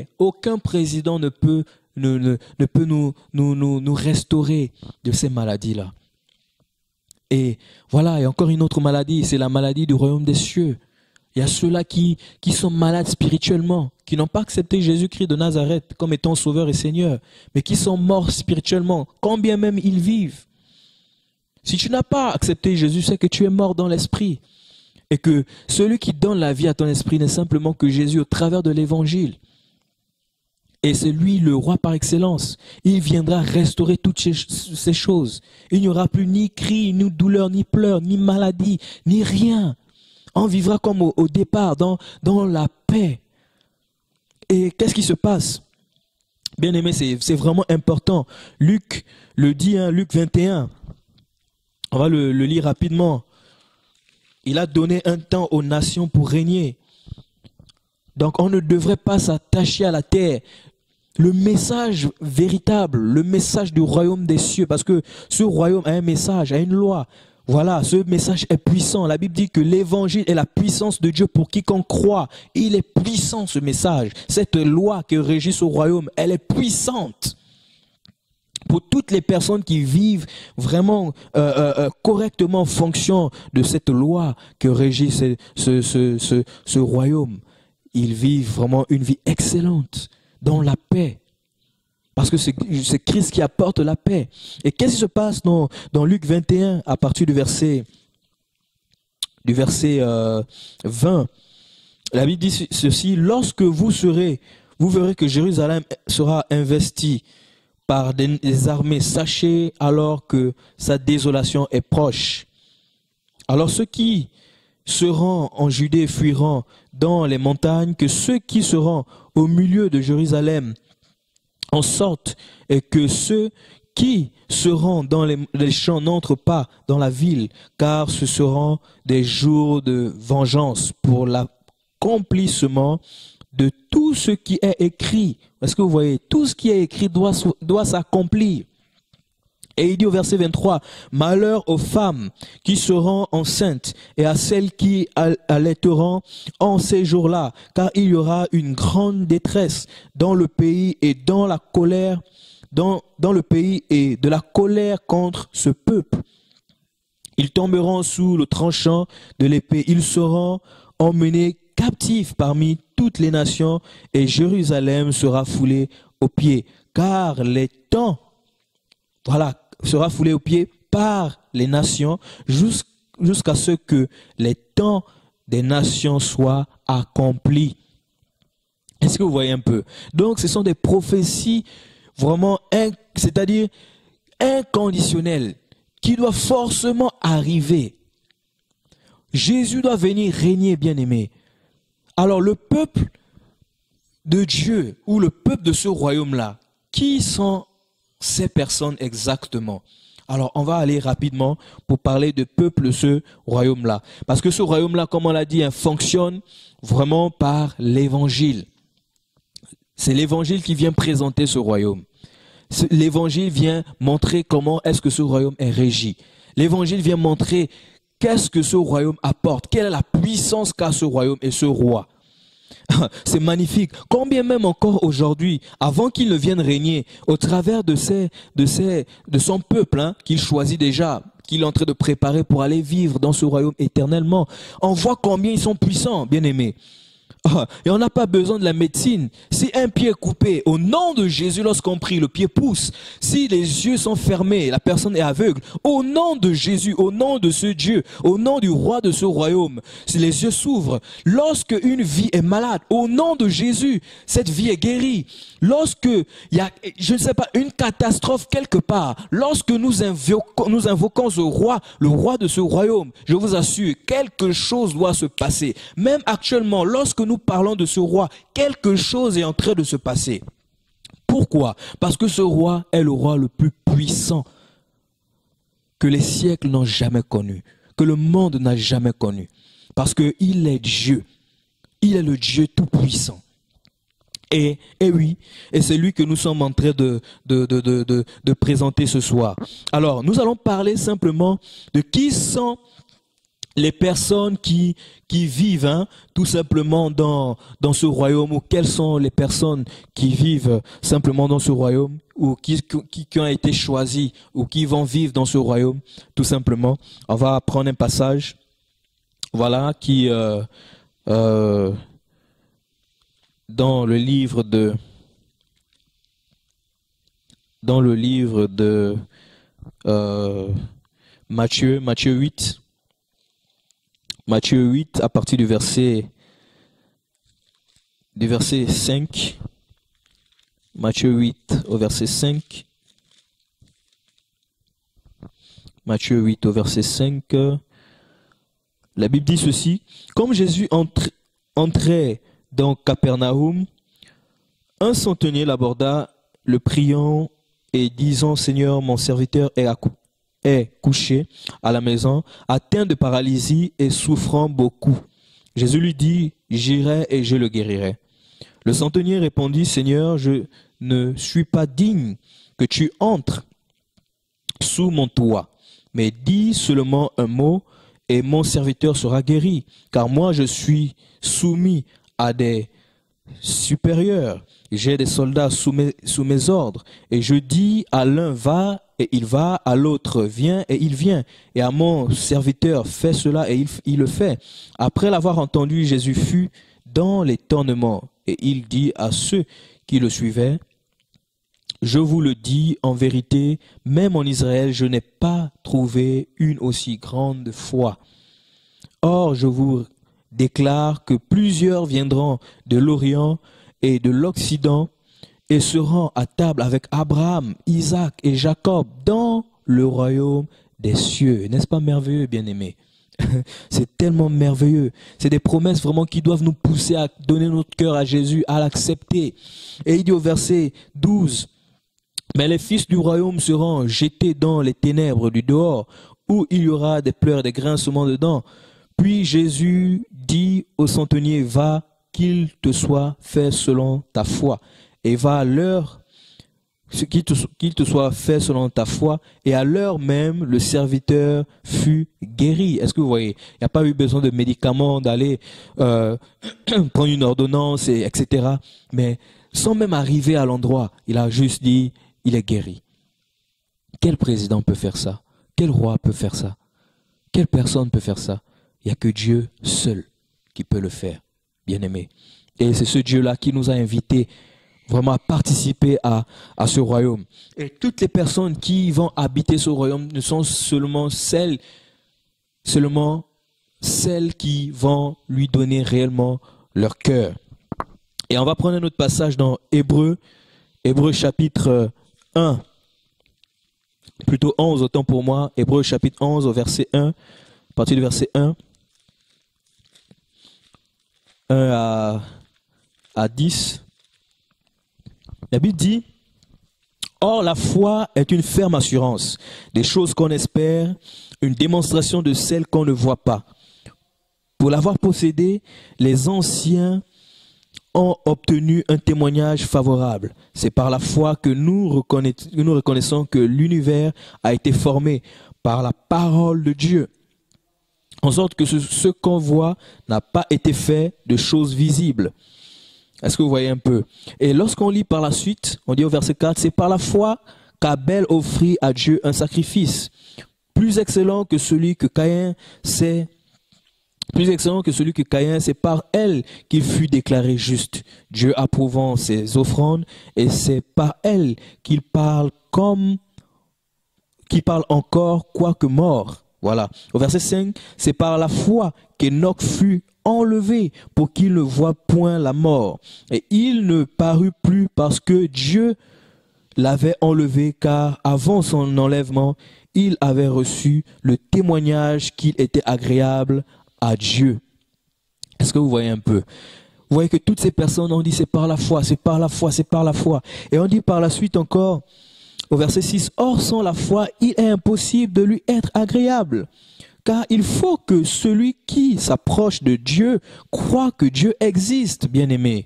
paix. Aucun président ne peut, ne peut nous restaurer de ces maladies-là. Et voilà, et encore une autre maladie, c'est la maladie du royaume des cieux. Il y a ceux-là qui sont malades spirituellement, qui n'ont pas accepté Jésus-Christ de Nazareth comme étant sauveur et Seigneur, mais qui sont morts spirituellement, quand bien même ils vivent. Si tu n'as pas accepté Jésus, c'est que tu es mort dans l'esprit. Et que celui qui donne la vie à ton esprit n'est simplement que Jésus au travers de l'évangile. Et c'est lui le roi par excellence. Il viendra restaurer toutes ces choses. Il n'y aura plus ni cri, ni douleur, ni pleurs, ni maladie, ni rien. On vivra comme au départ, dans la paix. Et qu'est-ce qui se passe? Bien aimé, c'est vraiment important. Luc le dit, hein, Luc 21. On va le lire rapidement. Il a donné un temps aux nations pour régner. Donc on ne devrait pas s'attacher à la terre. Le message véritable, le message du royaume des cieux, parce que ce royaume a un message, a une loi. Voilà, ce message est puissant. La Bible dit que l'évangile est la puissance de Dieu pour quiconque croit. Il est puissant ce message. Cette loi qui régit ce royaume, elle est puissante. Pour toutes les personnes qui vivent vraiment correctement en fonction de cette loi que régit ce royaume, ils vivent vraiment une vie excellente dans la paix. Parce que c'est Christ qui apporte la paix. Et qu'est-ce qui se passe dans Luc 21 à partir du verset 20? La Bible dit ceci: lorsque vous verrez que Jérusalem sera investie par des armées, sachez alors que sa désolation est proche. Alors ceux qui seront en Judée fuiront dans les montagnes, que ceux qui seront au milieu de Jérusalem en sortent, et que ceux qui seront dans les champs n'entrent pas dans la ville, car ce seront des jours de vengeance pour l'accomplissement de tout ce qui est écrit. Est-ce que vous voyez? Tout ce qui est écrit doit s'accomplir. Et il dit au verset 23, « Malheur aux femmes qui seront enceintes et à celles qui allaiteront en ces jours-là, car il y aura une grande détresse dans le pays et dans la colère, dans le pays et de la colère contre ce peuple. Ils tomberont sous le tranchant de l'épée, ils seront emmenés captifs parmi toutes les nations, et Jérusalem sera foulée aux pieds, car les temps, voilà, sera foulée aux pieds par les nations, jusqu'à ce que les temps des nations soient accomplis. » Est-ce que vous voyez un peu? Donc ce sont des prophéties vraiment, c'est-à-dire inconditionnelles, qui doivent forcément arriver. Jésus doit venir régner, bien-aimé. Alors le peuple de Dieu, ou le peuple de ce royaume-là, qui sont ces personnes exactement? Alors on va aller rapidement pour parler de peuple de ce royaume-là. Parce que ce royaume-là, comme on l'a dit, fonctionne vraiment par l'évangile. C'est l'évangile qui vient présenter ce royaume. L'évangile vient montrer comment est-ce que ce royaume est régi. L'évangile vient montrer qu'est-ce que ce royaume apporte, quelle est la puissance qu'a ce royaume et ce roi. C'est magnifique. Combien même encore aujourd'hui, avant qu'il ne vienne régner, au travers de son peuple, qu'il choisit déjà, qu'il est en train de préparer pour aller vivre dans ce royaume éternellement, on voit combien ils sont puissants, bien-aimés. Et on n'a pas besoin de la médecine. Si un pied est coupé, au nom de Jésus, lorsqu'on prie, le pied pousse. Si les yeux sont fermés, la personne est aveugle, au nom de Jésus, au nom de ce Dieu, au nom du roi de ce royaume, si les yeux s'ouvrent, lorsque une vie est malade, au nom de Jésus, cette vie est guérie. Lorsque il y a, je ne sais pas, une catastrophe quelque part, lorsque nous invoquons ce roi, le roi de ce royaume, je vous assure, quelque chose doit se passer. Même actuellement, lorsque nous parlons de ce roi, quelque chose est en train de se passer. Pourquoi? Parce que ce roi est le roi le plus puissant que les siècles n'ont jamais connu, que le monde n'a jamais connu. Parce qu'il est Dieu. Il est le Dieu tout-puissant. Et oui, et c'est lui que nous sommes en train de présenter ce soir. Alors, nous allons parler simplement de qui sont les personnes qui vivent tout simplement dans ce royaume, ou quelles sont les personnes qui vivent simplement dans ce royaume, ou qui ont été choisies, ou qui vont vivre dans ce royaume, tout simplement. On va prendre un passage, voilà, qui dans le livre de Matthieu 8. Matthieu 8, à partir du verset 5. Matthieu 8 au verset 5. Matthieu 8 au verset 5. La Bible dit ceci. Comme Jésus entrait dans Capernaum, un centenier l'aborda, le priant et disant, Seigneur, mon serviteur est couché à la maison, atteint de paralysie et souffrant beaucoup. Jésus lui dit, j'irai et je le guérirai. Le centenier répondit, Seigneur, je ne suis pas digne que tu entres sous mon toit, mais dis seulement un mot et mon serviteur sera guéri, car moi je suis soumis à des supérieurs. J'ai des soldats sous mes ordres, et je dis à l'un va, et il va, à l'autre viens, et il vient, et à mon serviteur fais cela, et il le fait. Après l'avoir entendu, Jésus fut dans l'étonnement, et il dit à ceux qui le suivaient, je vous le dis en vérité, même en Israël, je n'ai pas trouvé une aussi grande foi. Or, je vous déclare que plusieurs viendront de l'Orient et de l'Occident et seront à table avec Abraham, Isaac et Jacob dans le royaume des cieux. N'est-ce pas merveilleux, bien-aimés? C'est tellement merveilleux. C'est des promesses vraiment qui doivent nous pousser à donner notre cœur à Jésus, à l'accepter. Et il dit au verset 12, « Mais les fils du royaume seront jetés dans les ténèbres du dehors, où il y aura des pleurs et des grincements dedans. Puis Jésus dit au centenier, va, qu'il te soit fait selon ta foi. Et va à l'heure, qu'il te soit fait selon ta foi. Et à l'heure même, le serviteur fut guéri. » Est-ce que vous voyez? Il n'y a pas eu besoin de médicaments, d'aller prendre une ordonnance, etc. Mais sans même arriver à l'endroit, il a juste dit, il est guéri. Quel président peut faire ça? Quel roi peut faire ça? Quelle personne peut faire ça? Il n'y a que Dieu seul qui peut le faire, bien-aimé. Et c'est ce Dieu-là qui nous a invités vraiment à participer à ce royaume. Et toutes les personnes qui vont habiter ce royaume ne sont seulement celles qui vont lui donner réellement leur cœur. Et on va prendre un autre passage dans Hébreux chapitre 1, plutôt 11, autant pour moi, Hébreux chapitre 11 au verset 1, à partir du verset 1 à 10. La Bible dit, « Or la foi est une ferme assurance des choses qu'on espère, une démonstration de celles qu'on ne voit pas. Pour l'avoir possédée, les anciens ont obtenu un témoignage favorable. C'est par la foi que nous reconnaissons que l'univers a été formé par la parole de Dieu, en sorte que ce qu'on voit n'a pas été fait de choses visibles. » Est-ce que vous voyez un peu? Et lorsqu'on lit par la suite, on dit au verset 4, « C'est par la foi qu'Abel offrit à Dieu un sacrifice, plus excellent que celui que Caïn, c'est par elle qu'il fut déclaré juste, Dieu approuvant ses offrandes, et c'est par elle qu'il parle encore quoique mort. » Voilà. Au verset 5, c'est par la foi qu'Enoch fut enlevé pour qu'il ne voie point la mort. Et il ne parut plus parce que Dieu l'avait enlevé, car avant son enlèvement, il avait reçu le témoignage qu'il était agréable à Dieu. Est-ce que vous voyez un peu? Vous voyez que toutes ces personnes ont dit c'est par la foi, c'est par la foi, c'est par la foi. Et on dit par la suite encore, au verset 6, « Or sans la foi, il est impossible de lui être agréable. Car il faut que celui qui s'approche de Dieu croit que Dieu existe, bien-aimé. »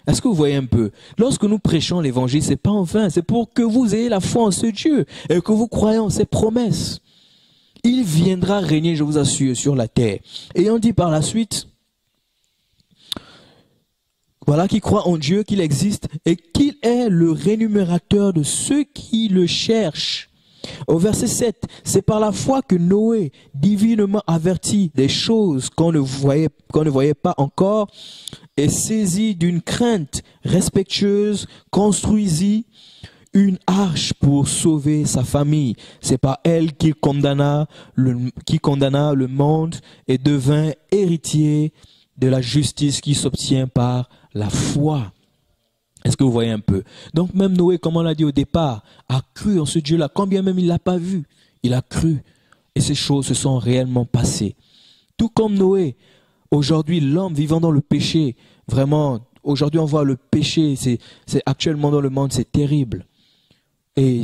Est-ce que vous voyez un peu? Lorsque nous prêchons l'évangile, c'est pas en vain, c'est pour que vous ayez la foi en ce Dieu et que vous croyez en ses promesses. Il viendra régner, je vous assure, sur la terre. Et on dit par la suite, voilà, qui croit en Dieu, qu'il existe et qu'il est le rémunérateur de ceux qui le cherchent. Au verset 7, c'est par la foi que Noé, divinement averti des choses qu'on ne voyait pas encore, et saisi d'une crainte respectueuse, construisit une arche pour sauver sa famille. C'est par elle qu'il condamna le monde et devint héritier de la justice qui s'obtient par la foi. Est-ce que vous voyez un peu? Donc même Noé, comme on l'a dit au départ, a cru en ce Dieu-là, quand bien même il ne l'a pas vu. Il a cru. Et ces choses se sont réellement passées. Tout comme Noé, aujourd'hui, l'homme vivant dans le péché, vraiment, aujourd'hui on voit le péché, c'est actuellement dans le monde, c'est terrible. Et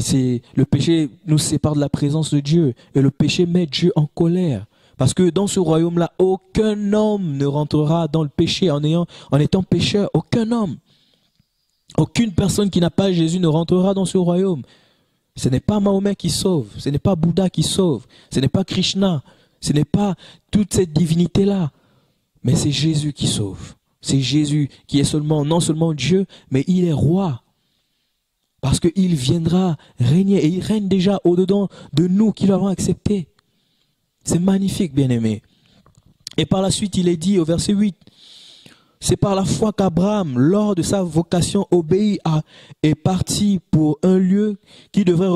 le péché nous sépare de la présence de Dieu. Et le péché met Dieu en colère. Parce que dans ce royaume-là, aucun homme ne rentrera dans le péché en étant pécheur. Aucun homme. Aucune personne qui n'a pas Jésus ne rentrera dans ce royaume. Ce n'est pas Mahomet qui sauve. Ce n'est pas Bouddha qui sauve. Ce n'est pas Krishna. Ce n'est pas toute cette divinité-là. Mais c'est Jésus qui sauve. C'est Jésus qui est non seulement Dieu, mais il est roi. Parce qu'il viendra régner. Et il règne déjà au-dedans de nous qui l'avons accepté. C'est magnifique, bien-aimé. Et par la suite, il est dit au verset 8, c'est par la foi qu'Abraham, lors de sa vocation, obéit est parti pour un lieu qu'il devrait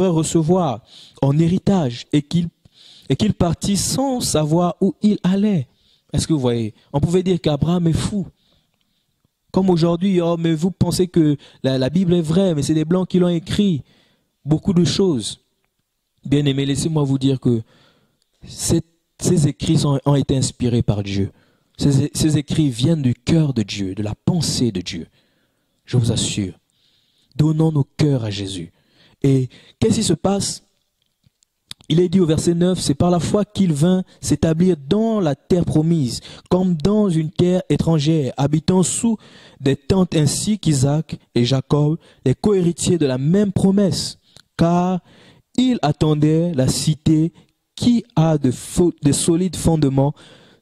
recevoir en héritage et qu'il partit sans savoir où il allait. Est-ce que vous voyez? On pouvait dire qu'Abraham est fou. Comme aujourd'hui, oh, mais vous pensez que la Bible est vraie, mais c'est des Blancs qui l'ont écrit. Beaucoup de choses. Bien aimé, laissez-moi vous dire que ces écrits ont été inspirés par Dieu. Ces écrits viennent du cœur de Dieu, de la pensée de Dieu. Je vous assure. Donnons nos cœurs à Jésus. Et qu'est-ce qui se passe? Il est dit au verset 9, c'est par la foi qu'il vint s'établir dans la terre promise, comme dans une terre étrangère, habitant sous des tentes ainsi qu'Isaac et Jacob, les cohéritiers de la même promesse, car il attendait la cité qui a de solides fondements,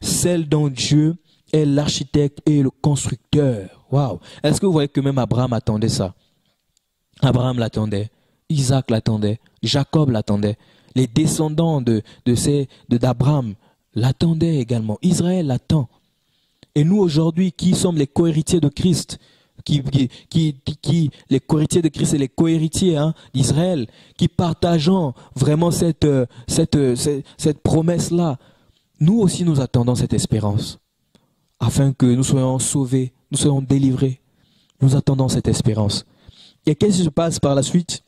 celle dont Dieu est l'architecte et le constructeur. Waouh! Est-ce que vous voyez que même Abraham attendait ça? Abraham l'attendait, Isaac l'attendait, Jacob l'attendait, les descendants d'Abraham l'attendaient également. Israël l'attend. Et nous aujourd'hui, qui sommes les cohéritiers de Christ, les cohéritiers de Christ et les cohéritiers d'Israël, qui partageons vraiment cette promesse-là, nous aussi nous attendons cette espérance, afin que nous soyons sauvés, nous soyons délivrés. Nous attendons cette espérance. Et qu'est-ce qui se passe par la suite?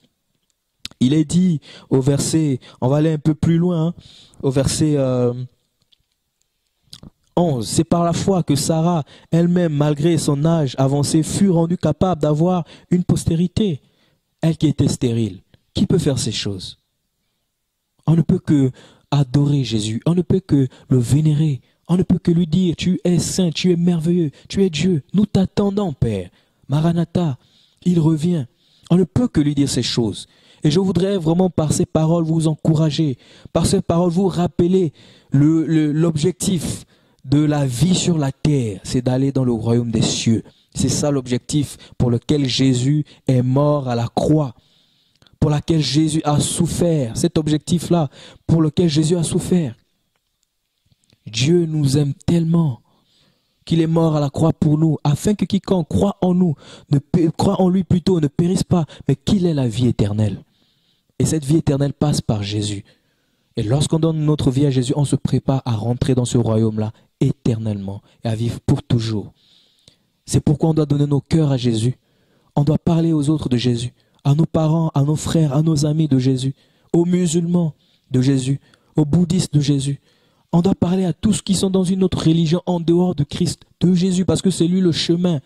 Il est dit au verset, on va aller un peu plus loin, au verset 11, c'est par la foi que Sarah, elle-même, malgré son âge avancé, fut rendue capable d'avoir une postérité. Elle qui était stérile. Qui peut faire ces choses? On ne peut que adorer Jésus, on ne peut que le vénérer, on ne peut que lui dire, tu es saint, tu es merveilleux, tu es Dieu, nous t'attendons, Père. Maranatha, il revient. On ne peut que lui dire ces choses. Et je voudrais vraiment par ces paroles vous encourager, par ces paroles vous rappeler l'objectif de la vie sur la terre, c'est d'aller dans le royaume des cieux. C'est ça l'objectif pour lequel Jésus est mort à la croix, pour lequel Jésus a souffert, cet objectif-là, pour lequel Jésus a souffert. Dieu nous aime tellement qu'il est mort à la croix pour nous, afin que quiconque croit en nous, croit en lui plutôt, ne périsse pas, mais qu'il ait la vie éternelle. Et cette vie éternelle passe par Jésus. Et lorsqu'on donne notre vie à Jésus, on se prépare à rentrer dans ce royaume-là éternellement et à vivre pour toujours. C'est pourquoi on doit donner nos cœurs à Jésus. On doit parler aux autres de Jésus, à nos parents, à nos frères, à nos amis de Jésus, aux musulmans de Jésus, aux bouddhistes de Jésus. On doit parler à tous qui sont dans une autre religion en dehors de Christ, de Jésus, parce que c'est lui le chemin.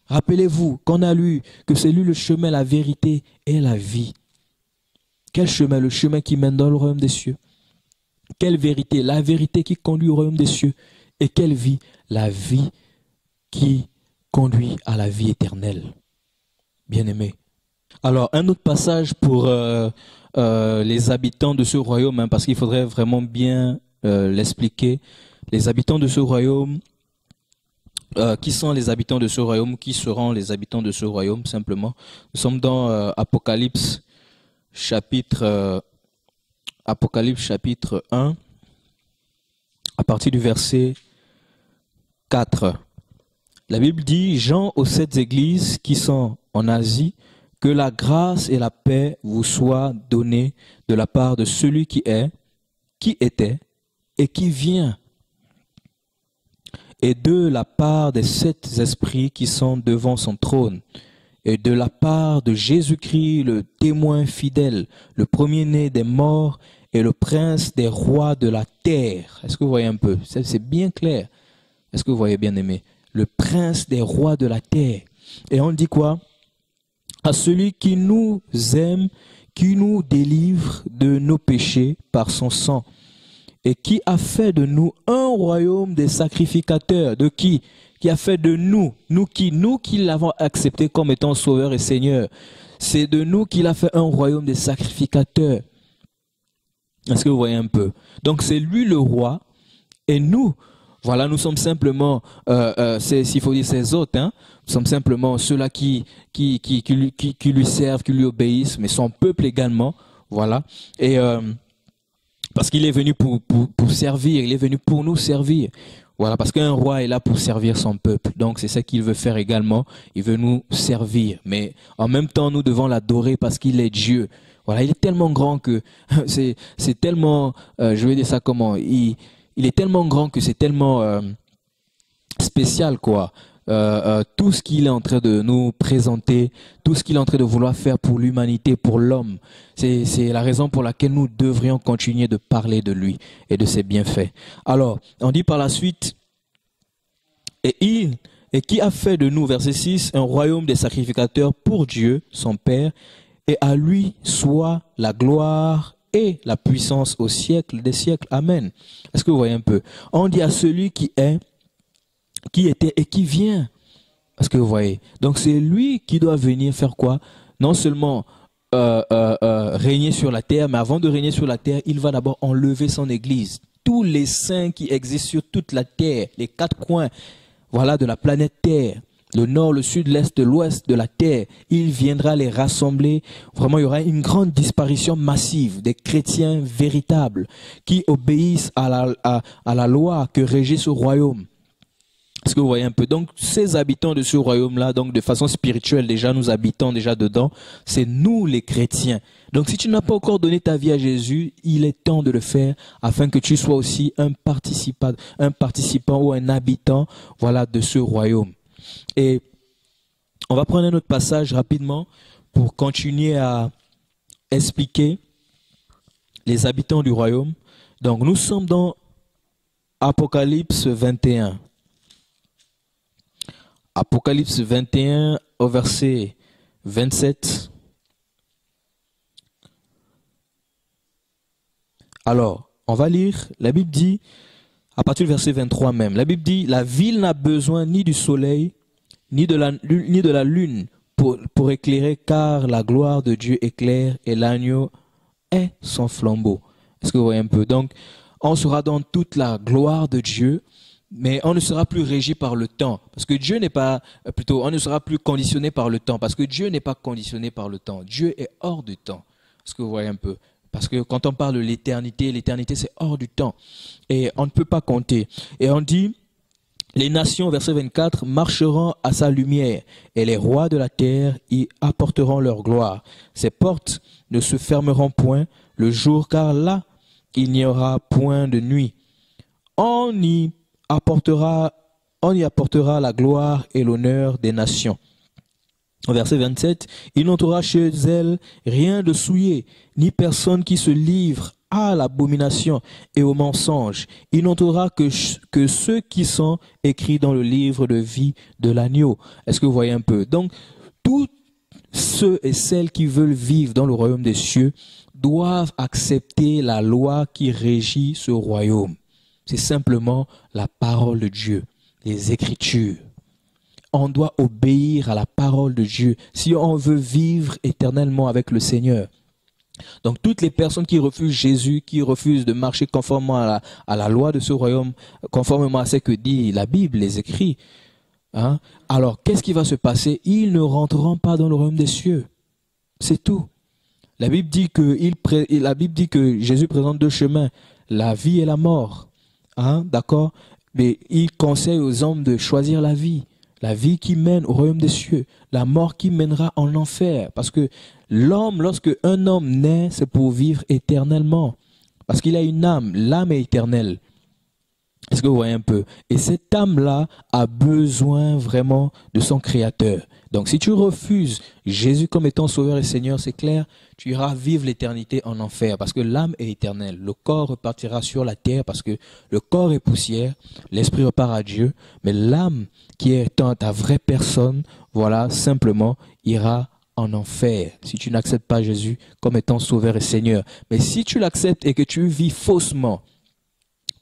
Rappelez-vous qu'on a lu que c'est lui le chemin, la vérité et la vie. Quel chemin? Le chemin qui mène dans le royaume des cieux. Quelle vérité? La vérité qui conduit au royaume des cieux. Et quelle vie? La vie qui conduit à la vie éternelle. Bien-aimé. Alors, un autre passage pour les habitants de ce royaume, hein, parce qu'il faudrait vraiment bien l'expliquer. Les habitants de ce royaume, qui sont les habitants de ce royaume, qui seront les habitants de ce royaume, simplement. Nous sommes dans Apocalypse chapitre 1, à partir du verset 4. La Bible dit, Jean aux 7 églises qui sont en Asie, que la grâce et la paix vous soient données de la part de celui qui est, qui était et qui vient, et de la part des 7 esprits qui sont devant son trône, et de la part de Jésus-Christ, le témoin fidèle, le premier-né des morts et le prince des rois de la terre. Est-ce que vous voyez un peu? C'est bien clair. Est-ce que vous voyez, bien aimé? Le prince des rois de la terre. Et on dit quoi? À celui qui nous aime, qui nous délivre de nos péchés par son sang, et qui a fait de nous un royaume des sacrificateurs. De qui? Qui a fait de nous, nous qui l'avons accepté comme étant sauveur et seigneur. C'est de nous qu'il a fait un royaume des sacrificateurs. Est-ce que vous voyez un peu? Donc c'est lui le roi, et nous, voilà, nous sommes simplement, s'il faut dire ses hôtes, hein, nous sommes simplement ceux-là qui lui servent, qui lui obéissent, mais son peuple également, voilà. Et parce qu'il est venu pour servir, il est venu pour nous servir. Voilà, parce qu'un roi est là pour servir son peuple. Donc c'est ça qu'il veut faire également, il veut nous servir. Mais en même temps, nous devons l'adorer parce qu'il est Dieu. Voilà, il est tellement grand que c'est tellement, je vais dire ça comment, il est tellement grand que c'est tellement spécial, quoi. Tout ce qu'il est en train de nous présenter, tout ce qu'il est en train de vouloir faire pour l'humanité, pour l'homme, c'est la raison pour laquelle nous devrions continuer de parler de lui et de ses bienfaits. Alors, on dit par la suite, et qui a fait de nous, verset 6, un royaume des sacrificateurs pour Dieu, son Père, et à lui soit la gloire et la puissance au siècle des siècles. Amen. Est-ce que vous voyez un peu? On dit à celui qui est, qui était et qui vient. Est-ce que vous voyez? Donc c'est lui qui doit venir faire quoi? Non seulement régner sur la terre, mais avant de régner sur la terre, il va d'abord enlever son église. Tous les saints qui existent sur toute la terre, les 4 coins, voilà, de la planète Terre, le nord, le sud, l'est, l'ouest de la terre, il viendra les rassembler. Vraiment, il y aura une grande disparition massive des chrétiens véritables qui obéissent à la loi que régit ce royaume. Est-ce que vous voyez un peu? Donc, ces habitants de ce royaume-là, donc de façon spirituelle, déjà, nous habitons déjà dedans, c'est nous les chrétiens. Donc, si tu n'as pas encore donné ta vie à Jésus, il est temps de le faire afin que tu sois aussi un participant ou un habitant, voilà, de ce royaume. Et on va prendre un autre passage rapidement pour continuer à expliquer les habitants du royaume. Donc, nous sommes dans Apocalypse 21. Apocalypse 21 au verset 27. Alors, on va lire, la Bible dit, à partir du verset 23 même, la Bible dit, la ville n'a besoin ni du soleil, ni de la lune pour éclairer, car la gloire de Dieu éclaire et l'agneau est son flambeau. Est-ce que vous voyez un peu? Donc, on sera dans toute la gloire de Dieu, mais on ne sera plus régi par le temps. Parce que Dieu n'est pas, plutôt, on ne sera plus conditionné par le temps. Parce que Dieu n'est pas conditionné par le temps. Dieu est hors du temps. Est-ce que vous voyez un peu? Parce que quand on parle de l'éternité, l'éternité c'est hors du temps. Et on ne peut pas compter. Et on dit, les nations, verset 24, marcheront à sa lumière, et les rois de la terre y apporteront leur gloire. Ces portes ne se fermeront point le jour, car là, il n'y aura point de nuit. On y apportera la gloire et l'honneur des nations. Verset 27, il n'entourera chez elle rien de souillé, ni personne qui se livre à l'abomination et au mensonge. Il n'entourera que ceux qui sont écrits dans le livre de vie de l'agneau. Est-ce que vous voyez un peu? Donc, tous ceux et celles qui veulent vivre dans le royaume des cieux doivent accepter la loi qui régit ce royaume. C'est simplement la parole de Dieu, les Écritures. on doit obéir à la parole de Dieu si on veut vivre éternellement avec le Seigneur. Donc toutes les personnes qui refusent Jésus, qui refusent de marcher conformément à la loi de ce royaume, conformément à ce que dit la Bible, les écrits, hein, alors qu'est-ce qui va se passer? Ils ne rentreront pas dans le royaume des cieux. C'est tout. La Bible dit que Jésus présente deux chemins, la vie et la mort. Hein, d'accord? Mais il conseille aux hommes de choisir la vie qui mène au royaume des cieux, la mort qui mènera en enfer. Parce que l'homme, lorsque un homme naît, c'est pour vivre éternellement. Parce qu'il a une âme, l'âme est éternelle. Est-ce que vous voyez un peu? Et cette âme-là a besoin vraiment de son Créateur. Donc si tu refuses Jésus comme étant Sauveur et Seigneur, c'est clair, tu iras vivre l'éternité en enfer. Parce que l'âme est éternelle. Le corps repartira sur la terre parce que le corps est poussière, l'esprit repart à Dieu. Mais l'âme qui est ta vraie personne, voilà, simplement, ira en enfer. Si tu n'acceptes pas Jésus comme étant Sauveur et Seigneur. Mais si tu l'acceptes et que tu vis faussement,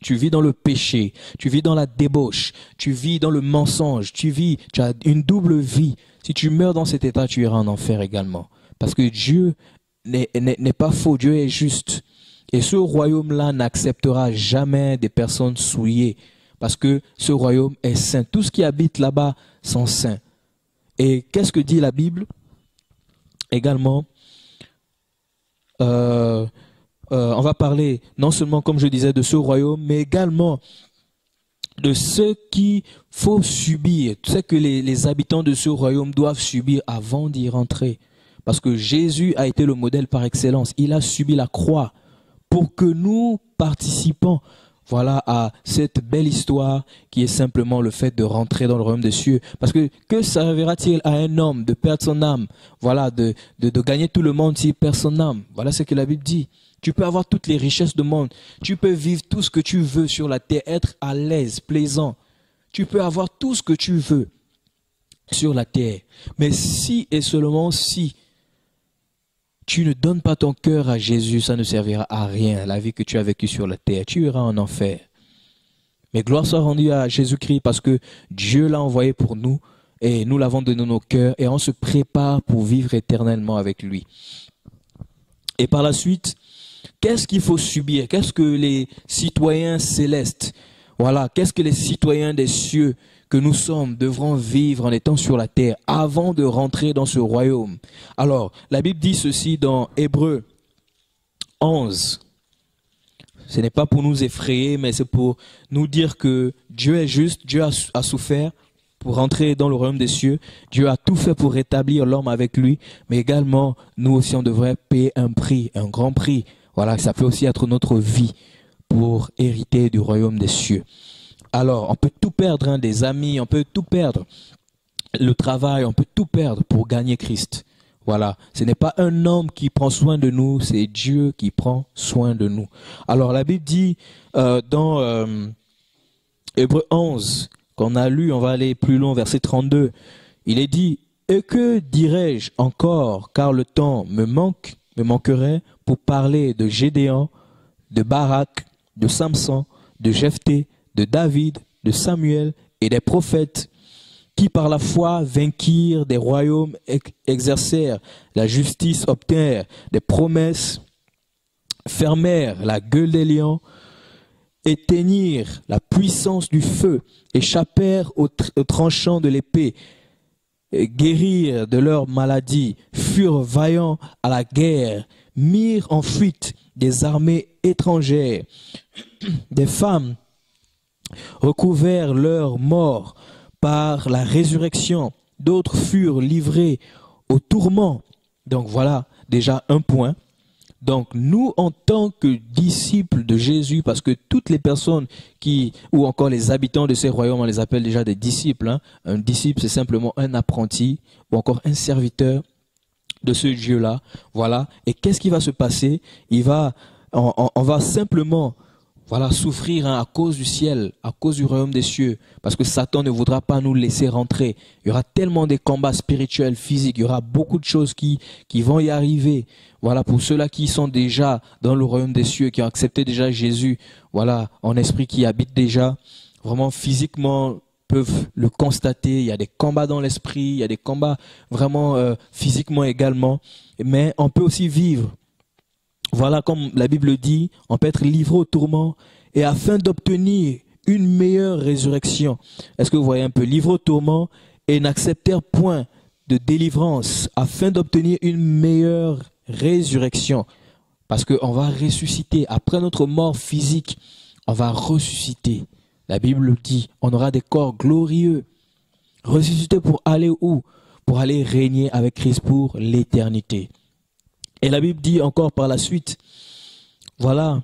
tu vis dans le péché, tu vis dans la débauche, tu vis dans le mensonge, tu as une double vie. Si tu meurs dans cet état, tu iras en enfer également. Parce que Dieu n'est pas faux, Dieu est juste. Et ce royaume-là n'acceptera jamais des personnes souillées. Parce que ce royaume est saint. Tout ce qui habite là-bas sont saints. Et qu'est-ce que dit la Bible? Également, on va parler non seulement, comme je disais, de ce royaume, mais également de ce qu'il faut subir, ce que les habitants de ce royaume doivent subir avant d'y rentrer. Parce que Jésus a été le modèle par excellence. Il a subi la croix pour que nous participons, voilà, à cette belle histoire qui est simplement le fait de rentrer dans le royaume des cieux. Parce que servira-t-il à un homme de perdre son âme, voilà, de gagner tout le monde s'il perd son âme? Voilà ce que la Bible dit. Tu peux avoir toutes les richesses du monde. Tu peux vivre tout ce que tu veux sur la terre, être à l'aise, plaisant. Tu peux avoir tout ce que tu veux sur la terre. Mais si et seulement si tu ne donnes pas ton cœur à Jésus, ça ne servira à rien. La vie que tu as vécue sur la terre, tu iras en enfer. Mais gloire soit rendue à Jésus-Christ parce que Dieu l'a envoyé pour nous et nous l'avons donné nos cœurs et on se prépare pour vivre éternellement avec lui. Et par la suite, qu'est-ce qu'il faut subir? Qu'est-ce que les citoyens célestes, voilà, qu'est-ce que les citoyens des cieux que nous sommes devront vivre en étant sur la terre avant de rentrer dans ce royaume? Alors, la Bible dit ceci dans Hébreux 11. Ce n'est pas pour nous effrayer, mais c'est pour nous dire que Dieu est juste, Dieu a souffert pour rentrer dans le royaume des cieux. Dieu a tout fait pour rétablir l'homme avec lui, mais également, nous aussi, on devrait payer un prix, un grand prix. Voilà, ça peut aussi être notre vie pour hériter du royaume des cieux. Alors, on peut tout perdre, hein, des amis, on peut tout perdre, le travail, on peut tout perdre pour gagner Christ. Voilà, ce n'est pas un homme qui prend soin de nous, c'est Dieu qui prend soin de nous. Alors, la Bible dit dans Hébreux 11, qu'on a lu, on va aller plus loin, verset 32, il est dit « Et que dirais-je encore, car le temps me manquerait pour parler de Gédéon, de Barak, de Samson, de Jephthé, de David, de Samuel et des prophètes qui par la foi vainquirent des royaumes, exercèrent la justice, obtinrent des promesses, fermèrent la gueule des lions, éteignirent la puissance du feu, échappèrent aux tranchants de l'épée, guérirent de leurs maladies, furent vaillants à la guerre, mirent en fuite des armées étrangères, des femmes recouvrèrent leur mort par la résurrection, d'autres furent livrés au tourment. Donc voilà déjà un point. Donc nous, en tant que disciples de Jésus, parce que toutes les personnes ou encore les habitants de ces royaumes, on les appelle déjà des disciples. Hein. Un disciple, c'est simplement un apprenti ou encore un serviteur de ce Dieu-là. Voilà. Et qu'est-ce qui va se passer? On va simplement, voilà, souffrir, hein, à cause du ciel, à cause du royaume des cieux, parce que Satan ne voudra pas nous laisser rentrer. Il y aura tellement de combats spirituels, physiques, il y aura beaucoup de choses qui vont y arriver. Voilà, pour ceux-là qui sont déjà dans le royaume des cieux, qui ont accepté déjà Jésus, voilà, en esprit, qui habite déjà vraiment physiquement peuvent le constater. Il y a des combats dans l'esprit, il y a des combats vraiment physiquement également, mais on peut aussi vivre. Voilà, comme la Bible dit, on peut être livré au tourment et afin d'obtenir une meilleure résurrection. Est-ce que vous voyez un peu? Livré au tourment et n'acceptèrent point de délivrance afin d'obtenir une meilleure résurrection. Parce qu'on va ressusciter. Après notre mort physique, on va ressusciter. La Bible dit, on aura des corps glorieux. Ressusciter pour aller où? Pour aller régner avec Christ pour l'éternité. Et la Bible dit encore par la suite, voilà,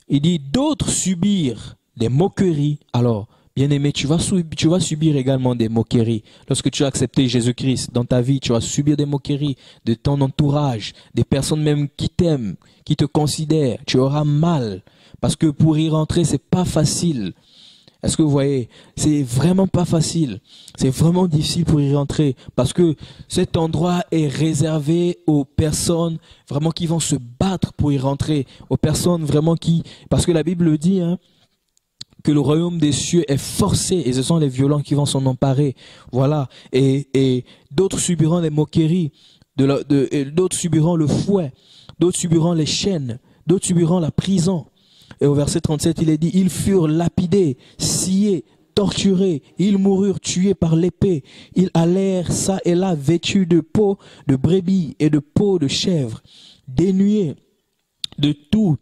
il dit d'autres subirent des moqueries. Alors, bien-aimé, tu vas subir également des moqueries. Lorsque tu as accepté Jésus-Christ dans ta vie, tu vas subir des moqueries de ton entourage, des personnes même qui t'aiment, qui te considèrent. Tu auras mal parce que pour y rentrer, c'est pas facile. Est-ce que vous voyez? C'est vraiment pas facile. C'est vraiment difficile pour y rentrer parce que cet endroit est réservé aux personnes vraiment qui vont se battre pour y rentrer. Aux personnes vraiment qui... Parce que la Bible dit hein, que le royaume des cieux est forcé et ce sont les violents qui vont s'en emparer. Voilà. Et d'autres subiront les moqueries, d'autres subiront le fouet, d'autres subiront les chaînes, d'autres subiront la prison. Et au verset 37, il est dit, ils furent lapidés, sciés, torturés, ils moururent tués par l'épée. Ils allèrent ça et là vêtus de peau de brebis et de peau de chèvre, dénués de tout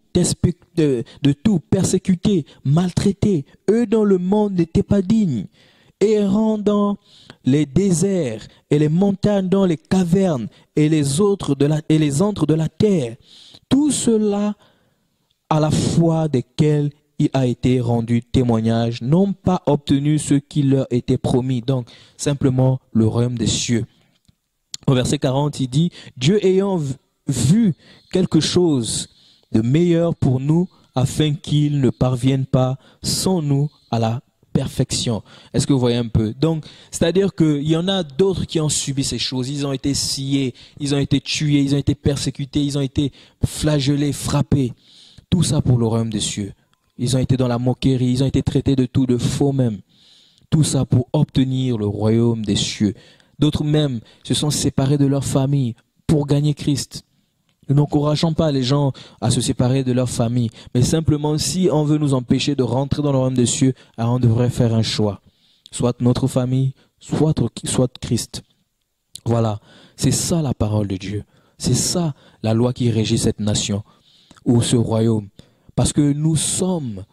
persécutés, maltraités. Eux dont le monde n'était pas digne, errant dans les déserts et les montagnes, dans les cavernes et les antres de la terre. Tout cela à la foi desquels il a été rendu témoignage, n'ont pas obtenu ce qui leur était promis. Donc, simplement le royaume des cieux. Au verset 40, il dit, Dieu ayant vu quelque chose de meilleur pour nous, afin qu'il ne parvienne pas sans nous à la perfection. Est-ce que vous voyez un peu? Donc, c'est-à-dire qu'il y en a d'autres qui ont subi ces choses. Ils ont été sciés, ils ont été tués, ils ont été persécutés, ils ont été flagellés, frappés. Tout ça pour le royaume des cieux. Ils ont été dans la moquerie, ils ont été traités de tout, de faux même. Tout ça pour obtenir le royaume des cieux. D'autres même se sont séparés de leur famille pour gagner Christ. Nous n'encourageons pas les gens à se séparer de leur famille. Mais simplement, si on veut nous empêcher de rentrer dans le royaume des cieux, alors on devrait faire un choix. Soit notre famille, soit Christ. Voilà. C'est ça la parole de Dieu. C'est ça la loi qui régit cette nation ou ce royaume. Parce que nous sommes,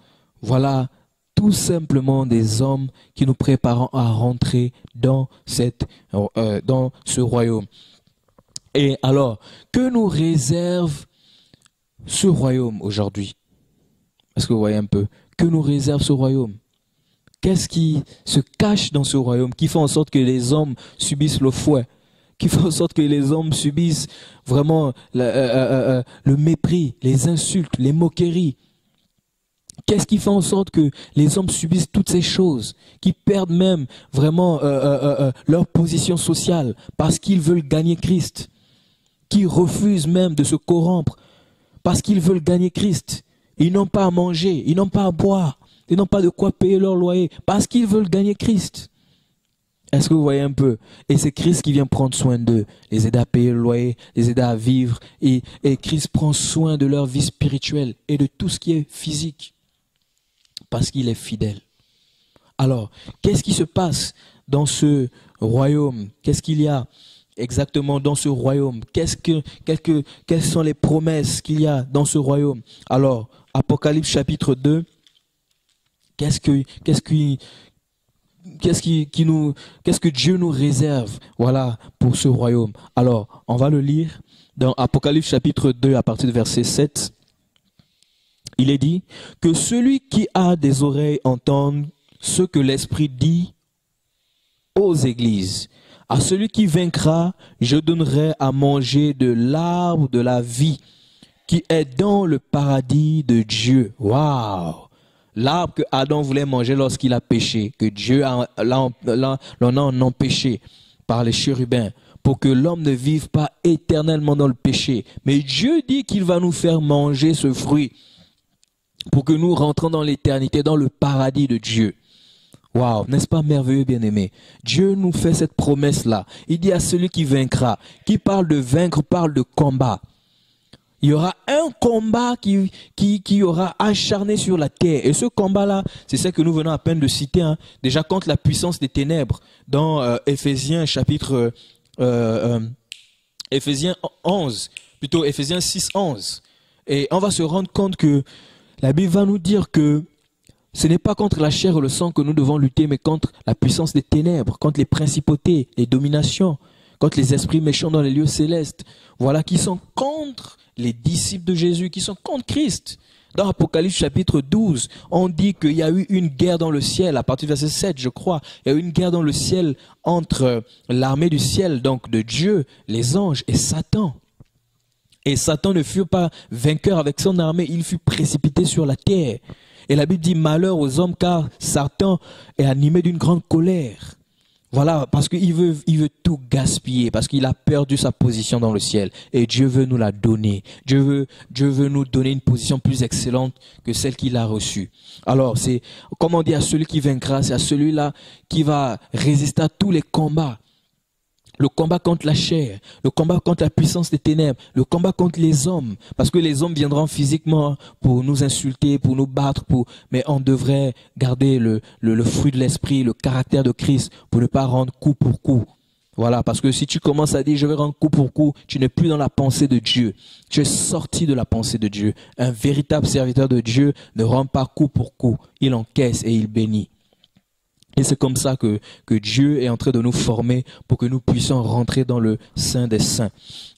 voilà, tout simplement des hommes qui nous préparons à rentrer dans ce royaume. Et alors, que nous réserve ce royaume aujourd'hui? Est-ce que vous voyez un peu? Que nous réserve ce royaume? Qu'est-ce qui se cache dans ce royaume qui fait en sorte que les hommes subissent le fouet? Qui fait en sorte que les hommes subissent vraiment le mépris, les insultes, les moqueries? Qu'est-ce qui fait en sorte que les hommes subissent toutes ces choses, qui perdent même vraiment leur position sociale parce qu'ils veulent gagner Christ, qui refusent même de se corrompre parce qu'ils veulent gagner Christ? Ils n'ont pas à manger, ils n'ont pas à boire, ils n'ont pas de quoi payer leur loyer parce qu'ils veulent gagner Christ. Est-ce que vous voyez un peu? Et c'est Christ qui vient prendre soin d'eux, les aider à payer le loyer, les aider à vivre. Et Christ prend soin de leur vie spirituelle et de tout ce qui est physique. Parce qu'il est fidèle. Alors, qu'est-ce qui se passe dans ce royaume? Qu'est-ce qu'il y a exactement dans ce royaume? Quelles sont les promesses qu'il y a dans ce royaume? Alors, Apocalypse chapitre 2, qu'est-ce que Dieu nous réserve, voilà, pour ce royaume? Alors, on va le lire dans Apocalypse chapitre 2 à partir du verset 7. Il est dit que celui qui a des oreilles entende ce que l'Esprit dit aux églises. À celui qui vaincra, je donnerai à manger de l'arbre de la vie qui est dans le paradis de Dieu. Waouh! L'arbre que Adam voulait manger lorsqu'il a péché, que Dieu l'en a empêché par les chérubins, pour que l'homme ne vive pas éternellement dans le péché. Mais Dieu dit qu'il va nous faire manger ce fruit, pour que nous rentrons dans l'éternité, dans le paradis de Dieu. Waouh, n'est-ce pas merveilleux, bien-aimé? Dieu nous fait cette promesse-là. Il dit à celui qui vaincra, qui parle de vaincre, parle de combat. Il y aura un combat qui aura acharné sur la terre. Et ce combat-là, c'est ce que nous venons à peine de citer, hein, déjà contre la puissance des ténèbres, dans Éphésiens chapitre Éphésiens 11, plutôt Éphésiens 6, 11. Et on va se rendre compte que la Bible va nous dire que ce n'est pas contre la chair et le sang que nous devons lutter, mais contre la puissance des ténèbres, contre les principautés, les dominations, contre les esprits méchants dans les lieux célestes. Voilà, qui sont contre les disciples de Jésus, qui sont contre Christ. Dans Apocalypse chapitre 12, on dit qu'il y a eu une guerre dans le ciel, à partir du verset 7, je crois. Il y a eu une guerre dans le ciel entre l'armée du ciel, donc de Dieu, les anges et Satan. Et Satan ne fut pas vainqueur avec son armée, il fut précipité sur la terre. Et la Bible dit malheur aux hommes car Satan est animé d'une grande colère. Voilà, parce qu'il veut tout gaspiller, parce qu'il a perdu sa position dans le ciel. Et Dieu veut nous la donner. Dieu veut nous donner une position plus excellente que celle qu'il a reçue. Alors, c'est, comme on dit, à celui qui vaincra, c'est à celui-là qui va résister à tous les combats. Le combat contre la chair, le combat contre la puissance des ténèbres, le combat contre les hommes. Parce que les hommes viendront physiquement pour nous insulter, pour nous battre, mais on devrait garder le fruit de l'esprit, le caractère de Christ, pour ne pas rendre coup pour coup. Voilà, parce que si tu commences à dire je vais rendre coup pour coup, tu n'es plus dans la pensée de Dieu. Tu es sorti de la pensée de Dieu. Un véritable serviteur de Dieu ne rend pas coup pour coup. Il encaisse et il bénit. Et c'est comme ça que Dieu est en train de nous former pour que nous puissions rentrer dans le Saint des Saints.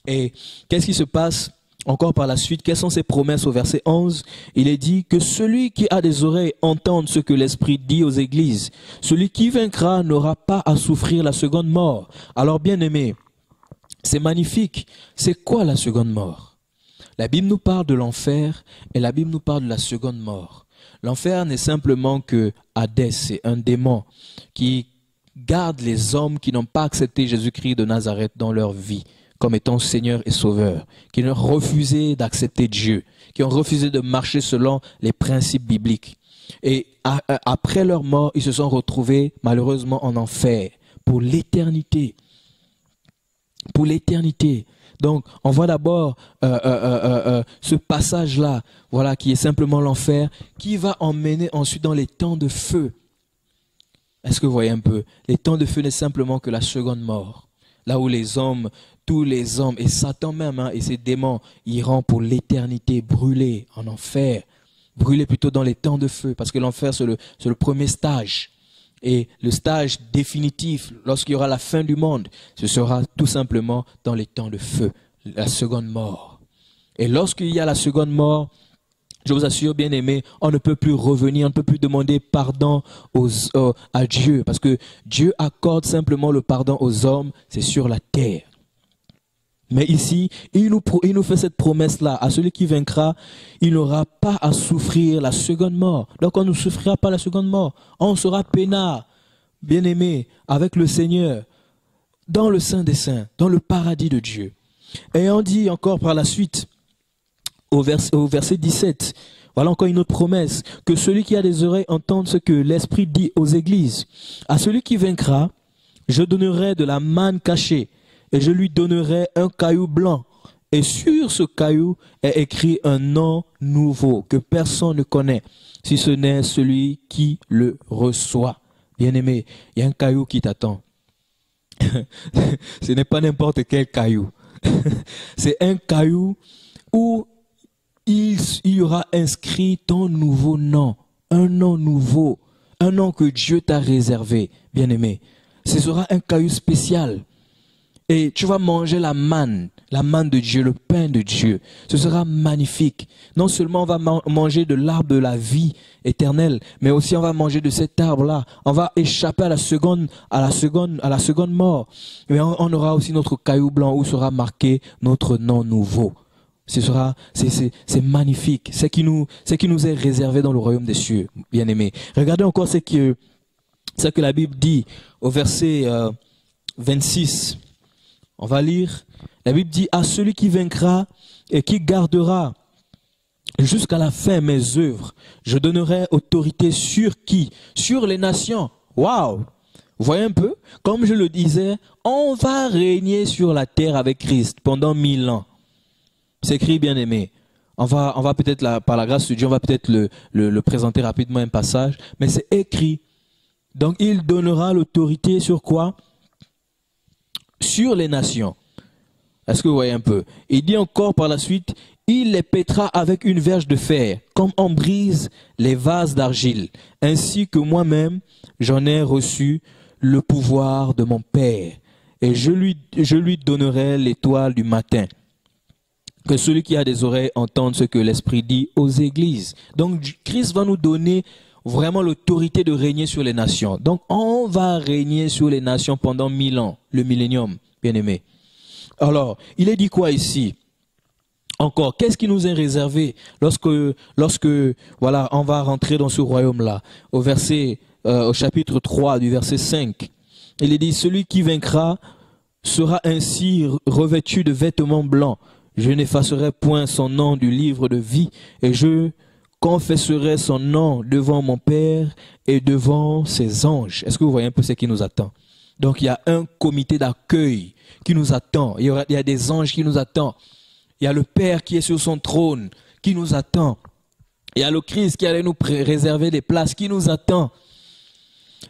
Et qu'est-ce qui se passe encore par la suite? Quelles sont ces promesses au verset 11? Il est dit que celui qui a des oreilles entende ce que l'Esprit dit aux églises. Celui qui vaincra n'aura pas à souffrir la seconde mort. Alors bien aimé, c'est magnifique. C'est quoi la seconde mort? La Bible nous parle de l'enfer et la Bible nous parle de la seconde mort. L'enfer n'est simplement que Hadès, c'est un démon qui garde les hommes qui n'ont pas accepté Jésus-Christ de Nazareth dans leur vie comme étant Seigneur et Sauveur, qui ont refusé d'accepter Dieu, qui ont refusé de marcher selon les principes bibliques. Et après leur mort, ils se sont retrouvés malheureusement en enfer pour l'éternité. Pour l'éternité. Donc, on voit d'abord ce passage-là, voilà, qui est simplement l'enfer, qui va emmener ensuite dans les temps de feu. Est-ce que vous voyez un peu? Les temps de feu n'est simplement que la seconde mort. Là où les hommes, tous les hommes, et Satan même, hein, et ses démons, iront pour l'éternité, brûler en enfer. Brûler plutôt dans les temps de feu, parce que l'enfer, c'est le premier stage. Et le stage définitif, lorsqu'il y aura la fin du monde, ce sera tout simplement dans les temps de feu, la seconde mort. Et lorsqu'il y a la seconde mort, je vous assure, bien aimé, on ne peut plus revenir, on ne peut plus demander pardon à Dieu, parce que Dieu accorde simplement le pardon aux hommes, c'est sur la terre. Mais ici, il nous fait cette promesse-là. À celui qui vaincra, il n'aura pas à souffrir la seconde mort. Donc on ne souffrira pas la seconde mort. On sera peinard, bien-aimé, avec le Seigneur, dans le Saint des Saints, dans le paradis de Dieu. Et on dit encore par la suite, au verset 17, voilà encore une autre promesse, que celui qui a des oreilles entende ce que l'Esprit dit aux églises. À celui qui vaincra, je donnerai de la manne cachée, et je lui donnerai un caillou blanc. Et sur ce caillou est écrit un nom nouveau que personne ne connaît, si ce n'est celui qui le reçoit. Bien-aimé, il y a un caillou qui t'attend. Ce n'est pas n'importe quel caillou. C'est un caillou où il y aura inscrit ton nouveau nom. Un nom nouveau. Un nom que Dieu t'a réservé, bien-aimé. Ce sera un caillou spécial. Et tu vas manger la manne de Dieu, le pain de Dieu. Ce sera magnifique. Non seulement on va manger de l'arbre de la vie éternelle, mais aussi on va manger de cet arbre-là. On va échapper à la seconde mort. Mais on aura aussi notre caillou blanc où sera marqué notre nom nouveau. C'est magnifique. C'est qui nous est réservé dans le royaume des cieux, bien-aimés. Regardez encore ce que la Bible dit au verset 26. On va lire. La Bible dit, à celui qui vaincra et qui gardera jusqu'à la fin mes œuvres, je donnerai autorité sur qui? Sur les nations. Waouh! Vous voyez un peu? Comme je le disais, on va régner sur la terre avec Christ pendant 1000 ans. C'est écrit, bien aimé. On va peut-être, par la grâce de Dieu, on va peut-être le présenter rapidement un passage, mais c'est écrit. Donc, il donnera l'autorité sur quoi? Sur les nations. Est-ce que vous voyez un peu? Il dit encore par la suite, il les pètera avec une verge de fer, comme on brise les vases d'argile, ainsi que moi-même, j'en ai reçu le pouvoir de mon Père, et je lui donnerai l'étoile du matin. Que celui qui a des oreilles entende ce que l'Esprit dit aux églises. Donc Christ va nous donner vraiment l'autorité de régner sur les nations. Donc on va régner sur les nations pendant 1000 ans, le millénium, bien aimé. Alors, il est dit quoi ici? Encore, qu'est-ce qui nous est réservé lorsque voilà, on va rentrer dans ce royaume-là? Au chapitre 3 du verset 5, il est dit, celui qui vaincra sera ainsi revêtu de vêtements blancs. Je n'effacerai point son nom du livre de vie, et je confesserai son nom devant mon Père et devant ses anges. Est-ce que vous voyez un peu ce qui nous attend? Donc il y a un comité d'accueil qui nous attend. Il y a des anges qui nous attendent. Il y a le Père qui est sur son trône qui nous attend. Il y a le Christ qui allait nous réserver des places qui nous attend.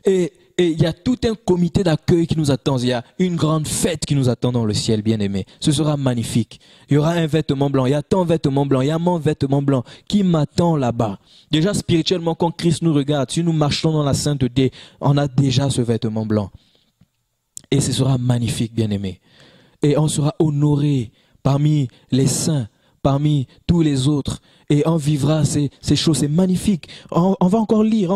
Et il y a tout un comité d'accueil qui nous attend. Il y a une grande fête qui nous attend dans le ciel, bien-aimé. Ce sera magnifique. Il y aura un vêtement blanc. Il y a ton vêtement blanc. Il y a mon vêtement blanc qui m'attend là-bas. Déjà spirituellement, quand Christ nous regarde, si nous marchons dans la sainteté, on a déjà ce vêtement blanc. Et ce sera magnifique, bien-aimé. Et on sera honoré parmi les saints, parmi tous les autres. Et on vivra ces choses, c'est magnifique. On va encore lire,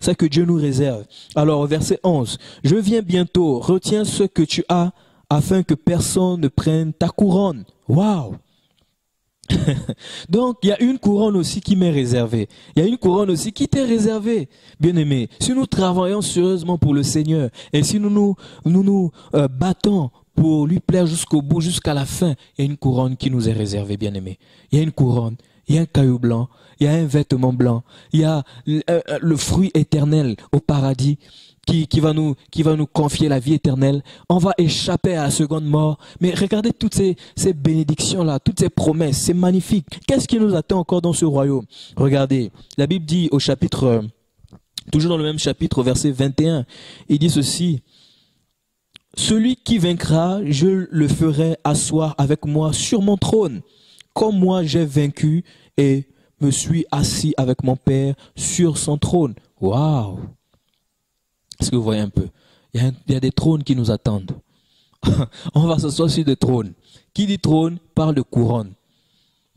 ce que Dieu nous réserve. Alors, au verset 11, « Je viens bientôt, retiens ce que tu as, afin que personne ne prenne ta couronne. » Waouh! Donc, il y a une couronne aussi qui m'est réservée. Il y a une couronne aussi qui t'est réservée, bien-aimé. Si nous travaillons sérieusement pour le Seigneur, et si nous nous battons pour lui plaire jusqu'au bout, jusqu'à la fin, il y a une couronne qui nous est réservée, bien-aimé. Il y a une couronne, il y a un caillou blanc, il y a un vêtement blanc, il y a le fruit éternel au paradis qui va nous confier la vie éternelle. On va échapper à la seconde mort. Mais regardez toutes ces bénédictions-là, toutes ces promesses, c'est magnifique. Qu'est-ce qui nous attend encore dans ce royaume? Regardez, la Bible dit au chapitre, toujours dans le même chapitre, au verset 21, il dit ceci. Celui qui vaincra, je le ferai asseoir avec moi sur mon trône, comme moi j'ai vaincu et me suis assis avec mon Père sur son trône. Waouh! Est-ce que vous voyez un peu? Il y a des trônes qui nous attendent. On va s'asseoir sur des trônes. Qui dit trône parle de couronne.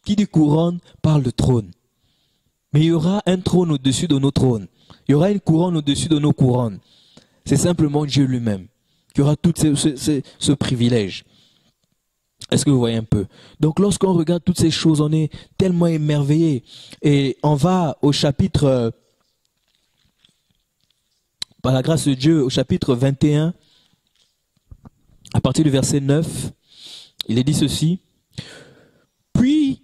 Qui dit couronne parle de trône. Mais il y aura un trône au-dessus de nos trônes. Il y aura une couronne au-dessus de nos couronnes. C'est simplement Dieu lui-même qui aura tout ce privilège. Est-ce que vous voyez un peu? Donc lorsqu'on regarde toutes ces choses, on est tellement émerveillé. Et on va au chapitre, par la grâce de Dieu, au chapitre 21, à partir du verset 9, il est dit ceci. Puis,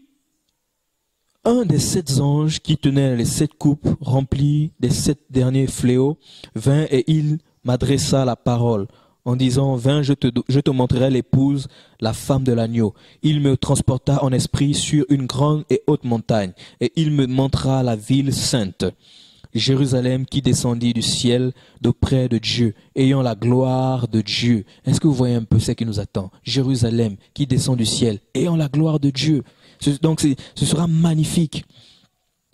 un des 7 anges qui tenait les 7 coupes remplies des 7 derniers fléaux vint et il m'adressa la parole en disant, viens, je te montrerai l'épouse, la femme de l'agneau. Il me transporta en esprit sur une grande et haute montagne, et il me montra la ville sainte, Jérusalem qui descendit du ciel d'auprès de Dieu, ayant la gloire de Dieu. Est-ce que vous voyez un peu ce qui nous attend? Jérusalem qui descend du ciel, ayant la gloire de Dieu. Donc ce sera magnifique.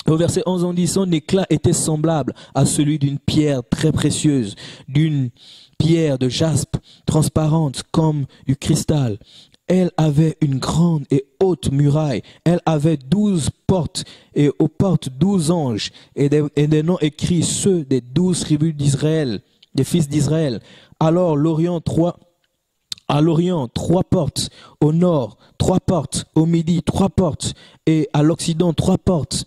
Au verset 11, on dit, son éclat était semblable à celui d'une pierre très précieuse, d'une pierre de jaspe, transparente comme du cristal. Elle avait une grande et haute muraille. Elle avait 12 portes, et aux portes 12 anges, et des noms écrits, ceux des 12 tribus d'Israël, des fils d'Israël. Alors à l'Orient, 3 portes, au nord, 3 portes, au midi, 3 portes, et à l'Occident, 3 portes.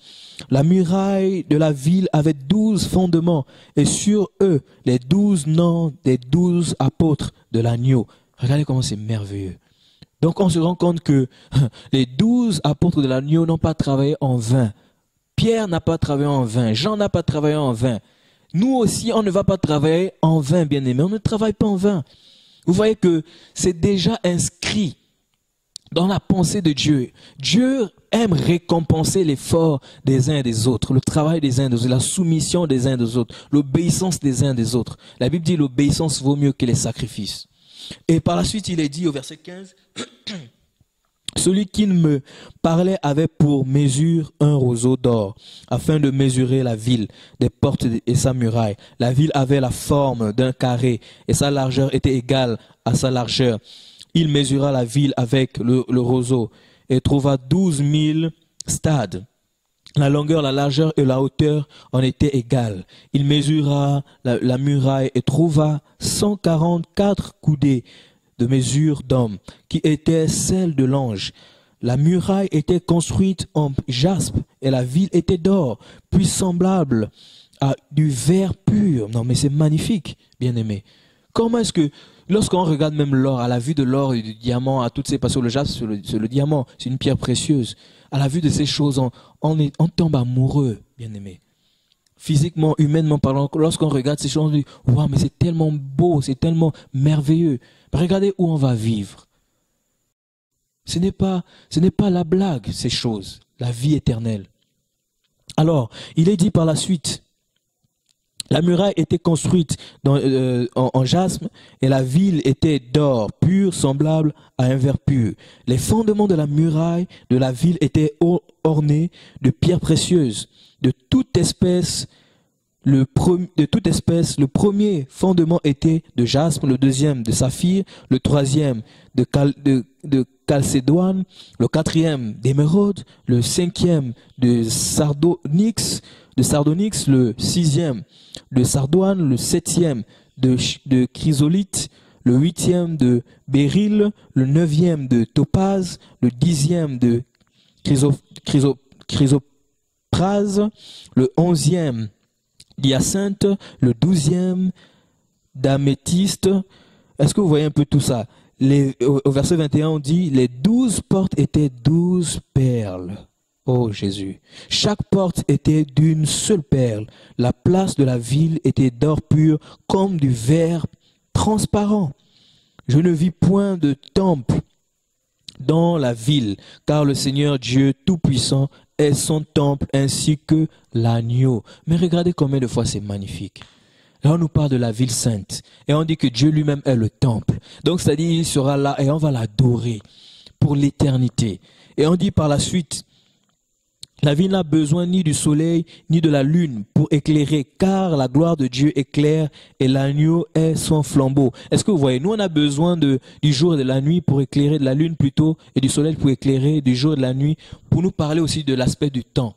La muraille de la ville avait 12 fondements, et sur eux, les 12 noms des 12 apôtres de l'agneau. Regardez comment c'est merveilleux. Donc on se rend compte que les 12 apôtres de l'agneau n'ont pas travaillé en vain. Pierre n'a pas travaillé en vain, Jean n'a pas travaillé en vain. Nous aussi, on ne va pas travailler en vain, bien-aimés. On ne travaille pas en vain. Vous voyez que c'est déjà inscrit dans la pensée de Dieu. Dieu aime récompenser l'effort des uns et des autres, le travail des uns et des autres, la soumission des uns et des autres, l'obéissance des uns et des autres. La Bible dit l'obéissance vaut mieux que les sacrifices. Et par la suite, il est dit au verset 15, celui qui me parlait avait pour mesure un roseau d'or, afin de mesurer la ville, des portes et sa muraille. La ville avait la forme d'un carré, et sa largeur était égale à sa largeur. Il mesura la ville avec le roseau, et trouva 12 000 stades. La longueur, la largeur et la hauteur en étaient égales. Il mesura la muraille et trouva 144 coudées de mesure d'homme, qui était celle de l'ange. La muraille était construite en jaspe et la ville était d'or, puis semblable à du verre pur. Non mais c'est magnifique, bien-aimé. Comment est-ce que, lorsqu'on regarde même l'or, à la vue de l'or et du diamant, à toutes ces, parce que le jaspe, c'est le diamant, c'est une pierre précieuse. À la vue de ces choses, on tombe amoureux, bien-aimé. Physiquement, humainement parlant, lorsqu'on regarde ces choses, on dit, waouh, mais c'est tellement beau, c'est tellement merveilleux. Regardez où on va vivre. Ce n'est pas la blague, ces choses, la vie éternelle. Alors, il est dit par la suite, la muraille était construite en jaspe et la ville était d'or pur, semblable à un verre pur. Les fondements de la muraille de la ville étaient ornés de pierres précieuses, de toute espèce. Le premier fondement était de jaspe, le deuxième de saphir, le troisième de chalcédoine, le quatrième d'émeraude, le cinquième de sardonyx, le sixième de sardoine, le septième de chrysolite, le huitième de béryl, le neuvième de topaze, le dixième de chrysoprase, le onzième d'hyacinthe, le 12e d'améthyste. Est-ce que vous voyez un peu tout ça? Au verset 21, on dit, les 12 portes étaient 12 perles. Oh Jésus. Chaque porte était d'une seule perle. La place de la ville était d'or pur comme du verre transparent. Je ne vis point de temple dans la ville, car le Seigneur Dieu Tout-Puissant est son temple ainsi que l'agneau. Mais regardez combien de fois c'est magnifique. Là, on nous parle de la ville sainte. Et on dit que Dieu lui-même est le temple. Donc, c'est-à-dire, il sera là et on va l'adorer pour l'éternité. Et on dit par la suite, la ville n'a besoin ni du soleil, ni de la lune pour éclairer, car la gloire de Dieu éclaire et l'agneau est son flambeau. Est-ce que vous voyez, nous on a besoin du jour et de la nuit pour éclairer, de la lune plutôt, et du soleil pour éclairer, du jour et de la nuit, pour nous parler aussi de l'aspect du temps.